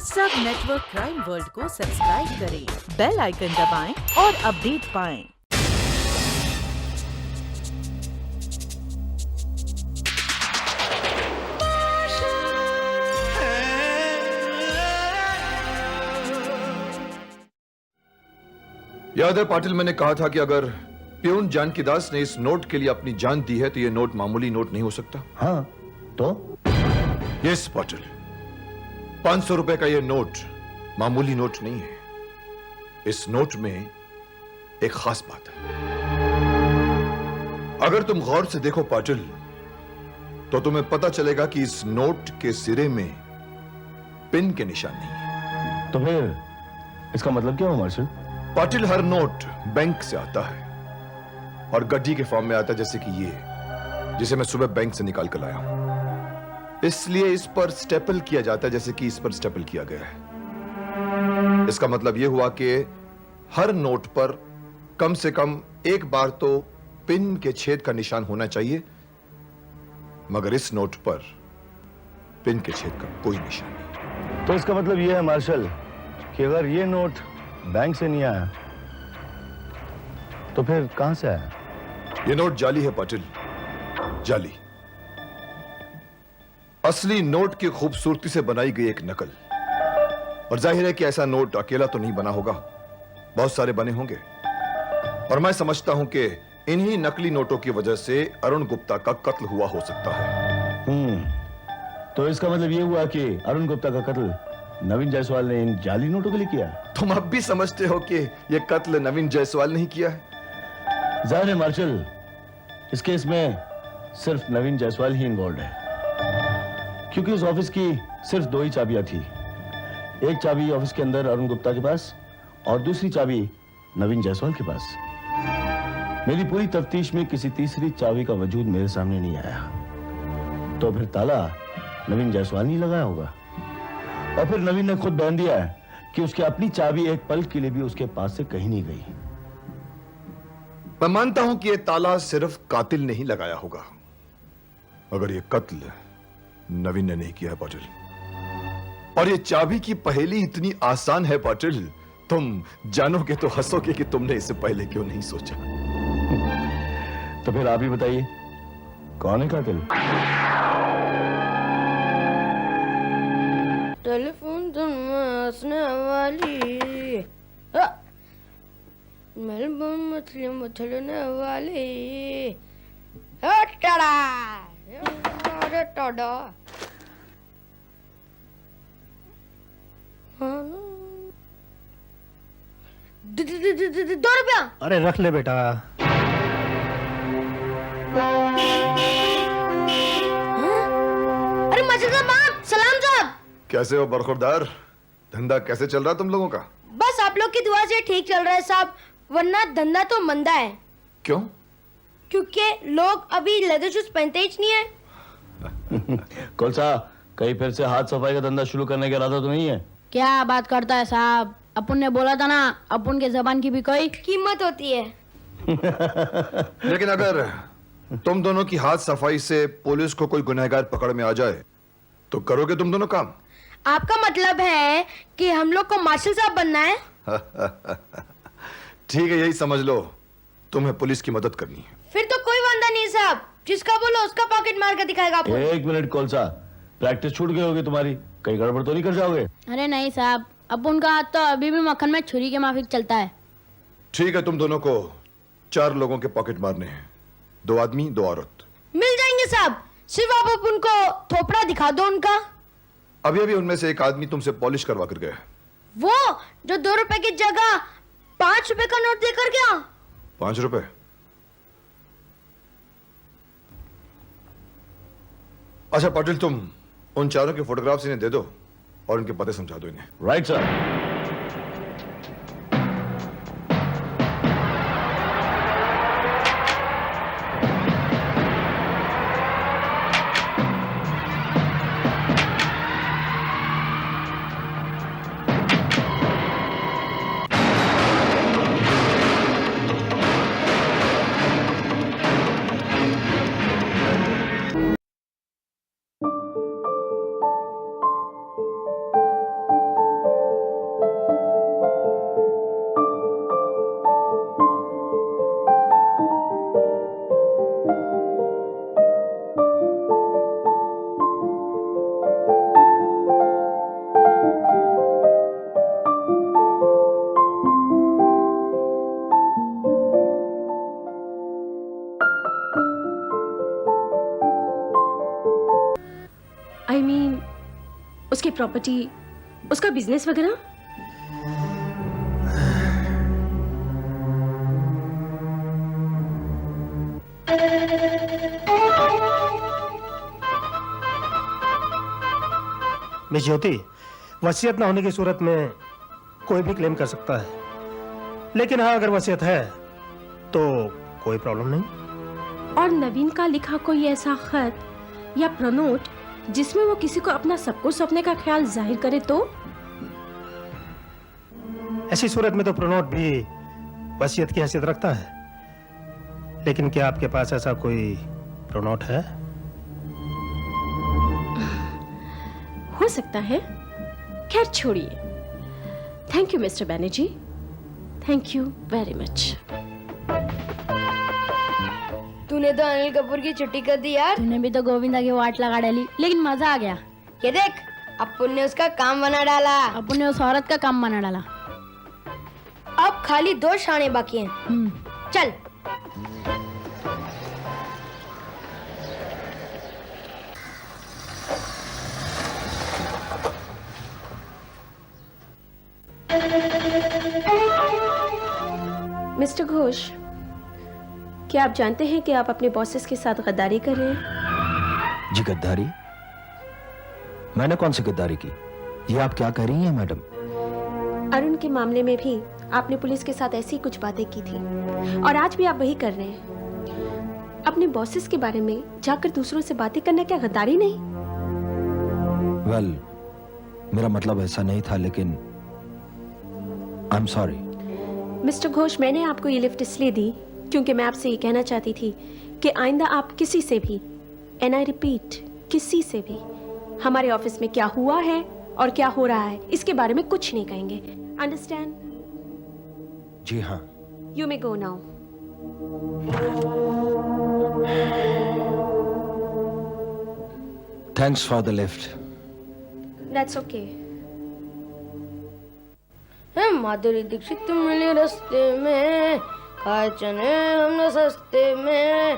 सब network crime world को subscribe करें, बेल आइकन दबाएं और अपडेट पाएं। याद है पाटिल, मैंने कहा था कि अगर प्यून जानकी दास ने इस नोट के लिए अपनी जान दी है तो यह नोट मामूली नोट नहीं हो सकता। हाँ तो यस पाटिल, 500 रुपए का यह नोट मामूली नोट नहीं है। इस नोट में एक खास बात है। अगर तुम गौर से देखो पाटिल, तो तुम्हें पता चलेगा कि इस नोट के सिरे में पिन के निशान नहीं है। तो फिर इसका मतलब क्या हुआ मार्शल? पाटिल, हर नोट बैंक से आता है और गड्डी के फॉर्म में आता है, जैसे कि ये, जिसे मैं सुबह बैंक से निकाल कर लाया हूं। इसलिए इस पर स्टेपल किया जाता है, जैसे कि इस पर स्टेपल किया गया है। इसका मतलब यह हुआ कि हर नोट पर कम से कम एक बार तो पिन के छेद का निशान होना चाहिए, मगर इस नोट पर पिन के छेद का कोई निशान नहीं। तो इसका मतलब यह है मार्शल कि अगर ये नोट बैंक से नहीं आया तो फिर कहां से आया? ये नोट जाली है पाटिल, जाली। असली नोट की खूबसूरती से बनाई गई एक नकल। और जाहिर है कि ऐसा नोट अकेला तो नहीं बना होगा, बहुत सारे बने होंगे। और मैं समझता हूं कि इन्हीं नकली नोटों की वजह से अरुण गुप्ता का कत्ल हुआ हो सकता है। तो इसका मतलब यह हुआ कि अरुण गुप्ता का कत्ल नवीन जायसवाल ने इन जाली नोटों के लिए किया? तुम अब भी समझते हो कि यह कत्ल नवीन जायसवाल नहीं किया है? जाहिर है मार्शल, इस केस में सिर्फ नवीन जायसवाल ही इन्वॉल्व है, क्योंकि उस ऑफिस की सिर्फ 2 ही चाबियां थी। एक चाबी ऑफिस के अंदर अरुण गुप्ता के पास और दूसरी चाबी नवीन जायसवाल के पास। मेरी पूरी तफ्तीश में किसी तीसरी चाबी का वजूद मेरे सामने नहीं आया। तो फिर ताला नवीन जायसवाल नहीं लगाया होगा। और फिर नवीन ने खुद बयान दिया है कि उसकी अपनी चाबी एक पल के लिए भी उसके पास से कहीं नहीं गई। मैं मानता हूं कि यह ताला सिर्फ कातिल ने ही लगाया होगा, मगर यह कत्ल नवीन ने नहीं किया है पाटिल। और यह चाबी की पहेली इतनी आसान है पाटिल, तुम जानोगे तो हंसोगे कि तुमने इसे पहले क्यों नहीं सोचा। तो फिर आप ही बताइए, कौन है कातिल? टेलीफोन तुम हंसने वाली, मेलबर्न मछली मछलने वाली, टाड़ा अरे टाड़ा। 2 रुपया। अरे रख ले बेटा। अरे मछली साहब, सलाम साहब। कैसे हो बरखुरदार? धंधा कैसे चल रहा तुम लोगों का? बस आप लोग की दुआ से ठीक चल रहा है साहब, वरना धंधा तो मंदा है। क्यों? क्योंकि लोग अभी लेदर शूज पहनते ही नहीं है। कोलसा, कहीं फिर से हाथ सफाई का धंधा शुरू करने का इरादा तो नहीं है? क्या बात करता है साहब, अपन ने बोला था ना, अपन के जबान की भी कोई कीमत होती है। लेकिन अगर तुम दोनों की हाथ सफाई से पुलिस को कोई गुनहगार पकड़ में आ जाए तो करोगे तुम दोनों काम? आपका मतलब है कि हम लोग को मार्शल साहब बनना है? ठीक है, यही समझ लो, तुम्हें पुलिस की मदद करनी है। फिर तो कोई वांदा नहीं साहब, जिसका बोलो उसका पॉकेट मार कर दिखाएगा आपको। 1 मिनट कोलसा, प्रैक्टिस छूट गई होगी तुम्हारी, कहीं गड़बड़ तो नहीं कर जाओगे? अरे नहीं साहब, अपन का हाथ तो अभी भी मक्खन में छुरी के माफिक चलता है। ठीक है, तुम दोनों को 4 लोगों के पॉकेट मारने हैं, 2 आदमी 2 औरत। मिल जाएंगे साहब, सिर्फ आप उनको थोपड़ा दिखा दो उनका। अभी अभी उनमें से एक आदमी तुमसे पॉलिश करवा कर गया। वो जो 2 रुपए की जगह 5 रुपए का नोट देकर गया। 5 रुपए? अच्छा पाटिल, तुम उन 4 के फोटोग्राफ्स इन्हें दे दो और उनके पते समझा दो इन्हें। Right sir. उसकी प्रॉपर्टी, उसका बिजनेस वगैरह? मिस ज्योति, वसीयत ना होने की सूरत में कोई भी क्लेम कर सकता है, लेकिन हाँ अगर वसीयत है तो कोई प्रॉब्लम नहीं। और नवीन का लिखा कोई ऐसा खत या प्रोनोट जिसमें वो किसी को अपना सब कुछ सौंपने का ख्याल जाहिर करे तो? ऐसी सूरत में तो प्रोनोट भी वसीयत की हैसियत रखता है, लेकिन क्या आपके पास ऐसा कोई प्रोनोट है? हो सकता है, खैर छोड़िए। Thank you mister Banerjee, thank you very much. तूने तो अनिल कपूर की छुट्टी कर दी यार। तूने भी तो गोविंदा की वाट लगा डाली, लेकिन मजा आ गया। ये देख, अपुन ने उसका काम बना डाला। अपन ने उस औरत का काम बना डाला। अब खाली 2 शाने बाकी हैं। चल। मिस्टर घोष, क्या आप जानते हैं कि आप अपने बॉसेस के साथ गद्दारी कर रहे हैं? जी गद्दारी? मैंने कौन सी गद्दारी की? ये आप क्या कह रही हैं मैडम? अरुण के मामले में भी आपने पुलिस के साथ ऐसी कुछ बातें की थी और आज भी आप वही कर रहे हैं। अपने बॉसेस के बारे में जाकर दूसरों से बातें करना क्या गद्दारी नहीं? वेल, मेरा मतलब ऐसा नहीं था, लेकिन I am sorry. Mister Ghosh, मैंने आपको ये लिफ्ट इसलिए दी क्योंकि मैं आपसे ये कहना चाहती थी कि आइंदा आप किसी से भी, एंड आई रिपीट, किसी से भी हमारे ऑफिस में क्या हुआ है और क्या हो रहा है इसके बारे में कुछ नहीं कहेंगे। अंडरस्टैंड? जी हाँ। You may go now. Thanks for the lift. That's okay. Madhuri Dixit मिली रास्ते में, खाए चने हमने सस्ते में।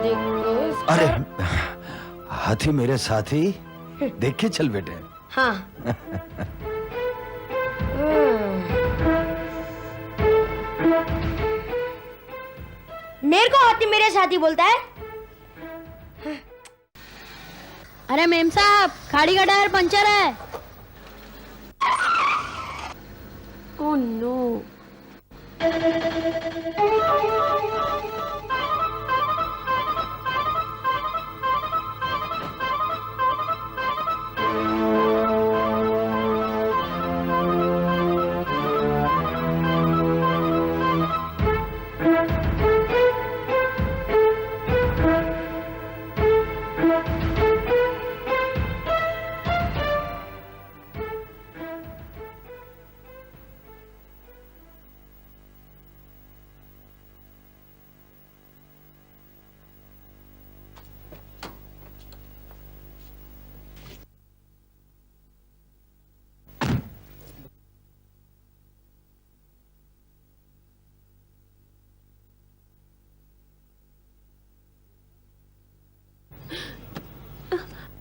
देखो इसका- अरे हाथी मेरे साथी, देख के चल बेटे। हाँ। मेरे को हाथी मेरे साथी बोलता है। अरे मेम साहब, गाड़ी का टायर पंचर है। Oh no.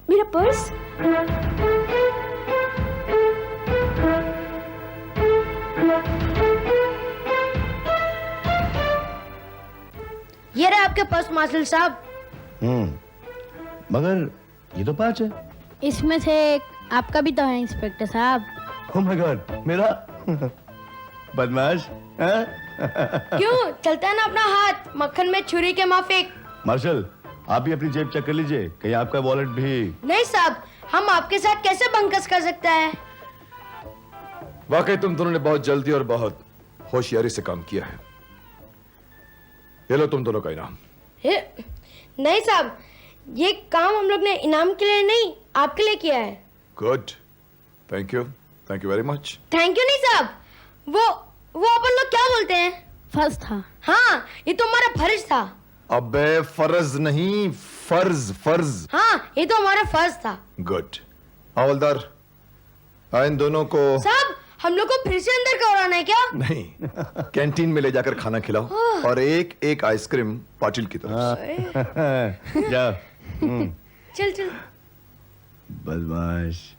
मेरा पर्स? ये रहा आपके पर्स मार्शल साहब। मगर ये तो 5 है। इसमें से एक आपका भी तो है इंस्पेक्टर साहब। ओह माय गॉड, मेरा? बदमाश। हाँ? क्यों चलता है ना अपना हाथ मक्खन में छुरी के माफिक। मार्शल, आप भी अपनी जेब चेक कर लीजिए, कहीं आपका वॉलेट भी। नहीं साहब, हम आपके साथ कैसे बंकस कर सकता है? वाकई तुम दोनों ने बहुत जल्दी और बहुत होशियारी से काम किया है। ये लो तुम दोनों का इनाम। नहीं साहब, ये काम हम लोग ने इनाम के लिए नहीं, आपके लिए किया है। Good, thank you very much. Thank you नहीं साहब, वो अपन लोग क्या बोलते हैं? फर्स्ट था। हाँ, ये तो हमारा फर्ज था। अबे फर्ज नहीं, फर्ज। हाँ, ये तो हमारा फर्ज था। गुड। हवलदार, इन दोनों को। साहब, हम लोग को फिर से अंदर करवाना है क्या? नहीं, कैंटीन में ले जाकर खाना खिलाओ और एक आइसक्रीम पाटिल की तरफ से। जाओ चल चल बदमाश।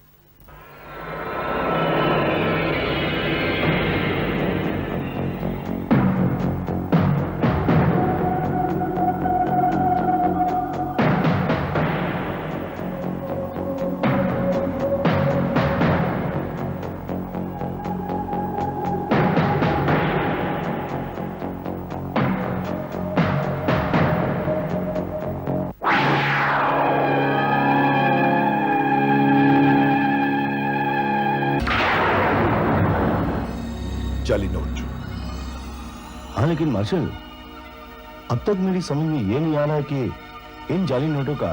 जाली नोट। हाँ लेकिन मार्शल, अब तक मेरी समझ में ये नहीं आ रहा है कि इन जाली नोटों का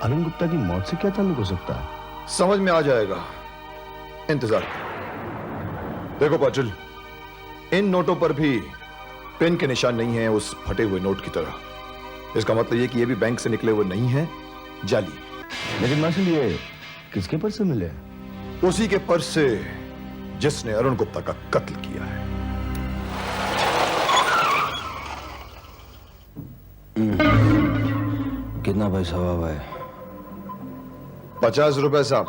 अरुण गुप्ता की मौत से क्या ताल्लुक हो सकता है। समझ में आ जाएगा, इंतजार करो। देखो पाटिल, इन नोटों पर भी पेन के निशान नहीं है उस फटे हुए नोट की तरह। इसका मतलब ये कि ये भी बैंक से निकले हुए नहीं है, जाली। लेकिन मार्शल, ये किसके पर्स से मिले? उसी के पर्स से जिसने अरुण गुप्ता का कत्ल किया है। कितना पैसा हुआ भाई? 50 रुपए साहब।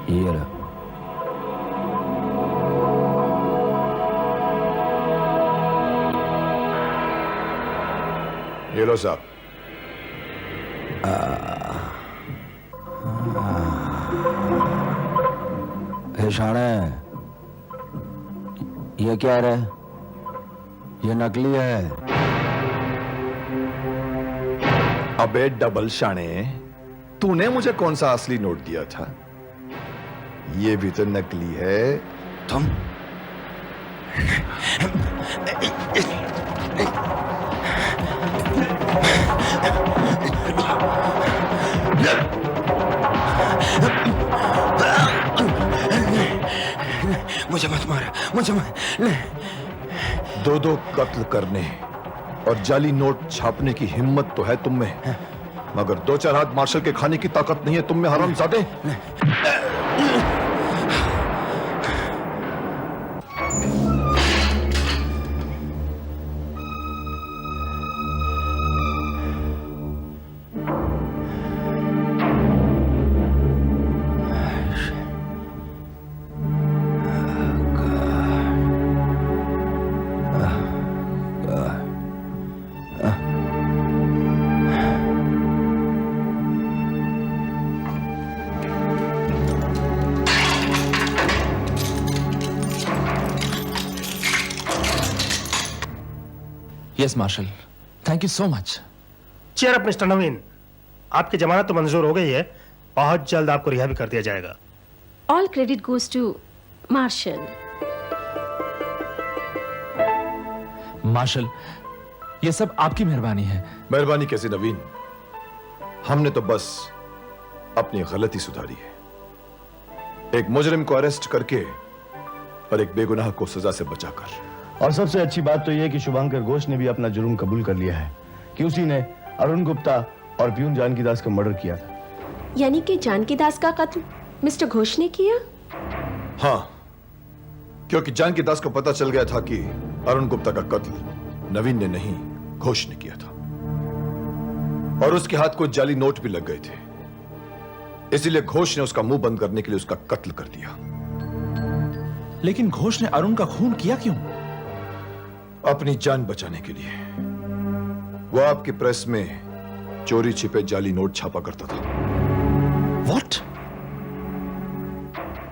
ये रहा। ये लो साहब। शाणे, ये क्या है? ये नकली है। अबे डबल शाणे, तूने मुझे कौन सा असली नोट दिया था? ये भी तो नकली है। तुम मुझे मत मार, मुझे मत। दो कत्ल करने और जाली नोट छापने की हिम्मत तो है तुम में, मगर 2-4 हाथ मार्शल के खाने की ताकत नहीं है तुम में, हरामजादे। Yes marshal, thank you so much. Cheer up mister Naveen, आपकी जमानत तो मंजूर हो गई है, बहुत जल्द आपको रिहा भी कर दिया जाएगा। All credit goes to Marshal. Marshal, ये सब आपकी मेहरबानी है। मेहरबानी कैसी नवीन, हमने तो बस अपनी गलती सुधारी है। एक मुजरिम को अरेस्ट करके और एक बेगुनाह को सजा से बचाकर। और सबसे अच्छी बात तो यह कि शुभांकर घोष ने भी अपना जुर्म कबूल कर लिया है कि उसी ने अरुण गुप्ता और प्यून जानकी दास का मर्डर किया था। यानी कि जानकी दास का कत्ल मिस्टर घोष ने किया? हाँ, क्योंकि जानकी दास को पता चल गया था कि अरुण गुप्ता का कत्ल नवीन ने नहीं, घोष ने किया था, और उसके हाथ को जाली नोट भी लग गए थे। इसीलिए घोष ने उसका मुंह बंद करने के लिए उसका कत्ल कर दिया। लेकिन घोष ने अरुण का खून किया क्यों? अपनी जान बचाने के लिए। वो आपकी प्रेस में चोरी छिपे जाली नोट छापा करता था। What?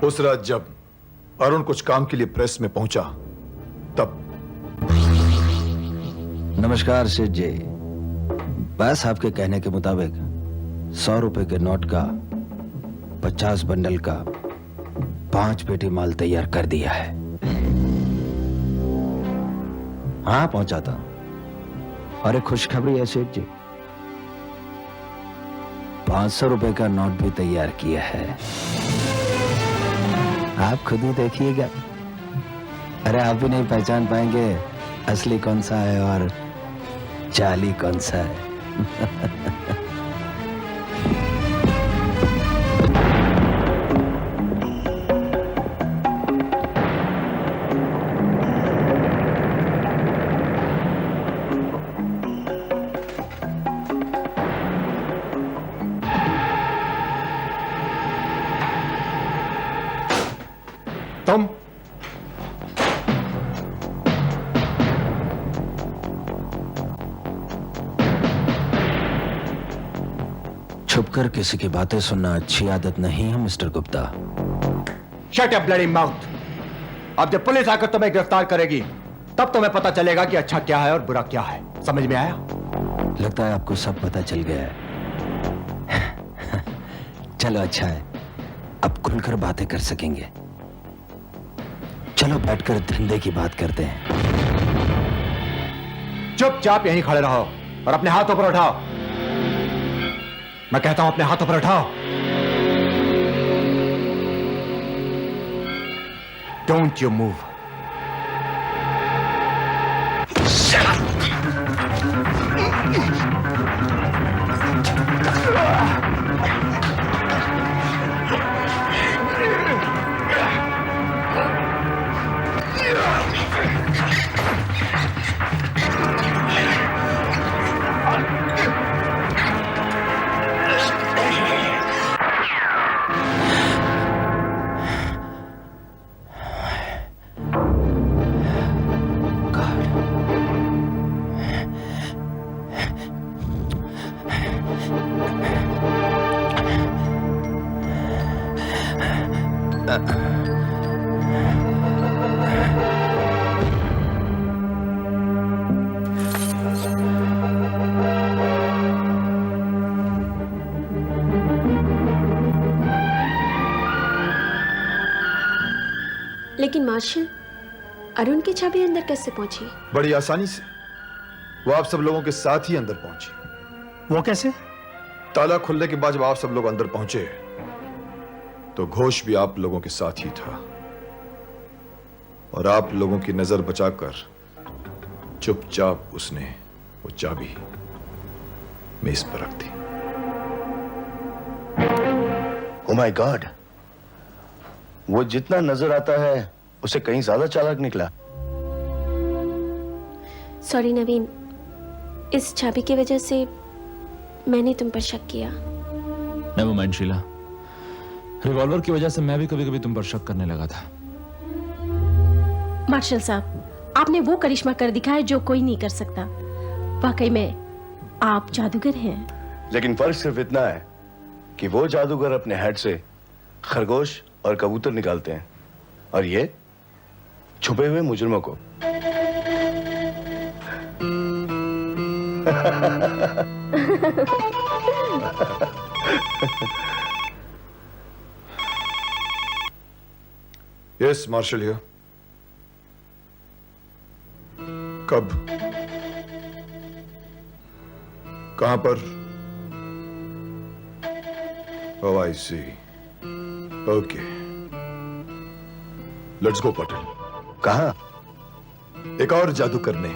उस रात जब अरुण कुछ काम के लिए प्रेस में पहुंचा, तब। नमस्कार सेठ जी, बस आपके कहने के मुताबिक 100 रुपए के नोट का 50 बंडल का 5 पेटी माल तैयार कर दिया है। हाँ, पहुंचाता हूं। और एक खुशखबरी है सेठ जी, 500 रुपए का नोट भी तैयार किया है। आप खुद ही देखिएगा। अरे आप भी नहीं पहचान पाएंगे असली कौन सा है और जाली कौन सा है। कर किसी की बातें सुनना अच्छी आदत नहीं है mister Gupta. Shut up bloody mouth. अब जब पुलिस आकर तुम्हें गिरफ्तार करेगी तब तुम्हें पता चलेगा कि अच्छा क्या है और बुरा क्या है। समझ में आया? लगता है आपको सब पता चल गया है। चलो अच्छा है, अब खुलकर बातें कर सकेंगे। चलो बैठकर धंधे की बात करते हैं। चुपचाप यहीं खड़े रहो और अपने हाथों पर उठाओ। मैं कहता हूं अपने हाथों पर उठाओ। Don't you move. लेकिन मार्शल, अरुण की चाबी अंदर कैसे पहुंची? बड़ी आसानी से। वो आप सब लोगों के साथ ही अंदर पहुंची। वो कैसे? ताला खुलने के बाद जब आप सब लोग अंदर पहुंचे तो घोष भी आप लोगों के साथ ही था और आप लोगों की नजर बचाकर चुपचाप उसने वो चाबी मेज पर रख दी। ओह माय गॉड, वो जितना नजर आता है उसे कहीं ज्यादा चालाक निकला। सॉरी नवीन, इस चाबी की वजह से मैंने तुम पर शक किया। नेवर माइंड शीला, रिवॉल्वर की वजह से मैं भी कभी कभी तुम पर शक करने लगा था। मार्शल साहब, आपने वो करिश्मा कर दिखाया जो कोई नहीं कर सकता। वाकई में आप जादूगर हैं। लेकिन फर्क सिर्फ इतना है कि वो जादूगर अपने हेड से खरगोश और कबूतर निकालते हैं और ये छुपे हुए मुजरिमों को। Yes Marshal here. कब, कहां पर? Oh, I see. Okay. Let's go, Patel. कहां? एक और जादू करने।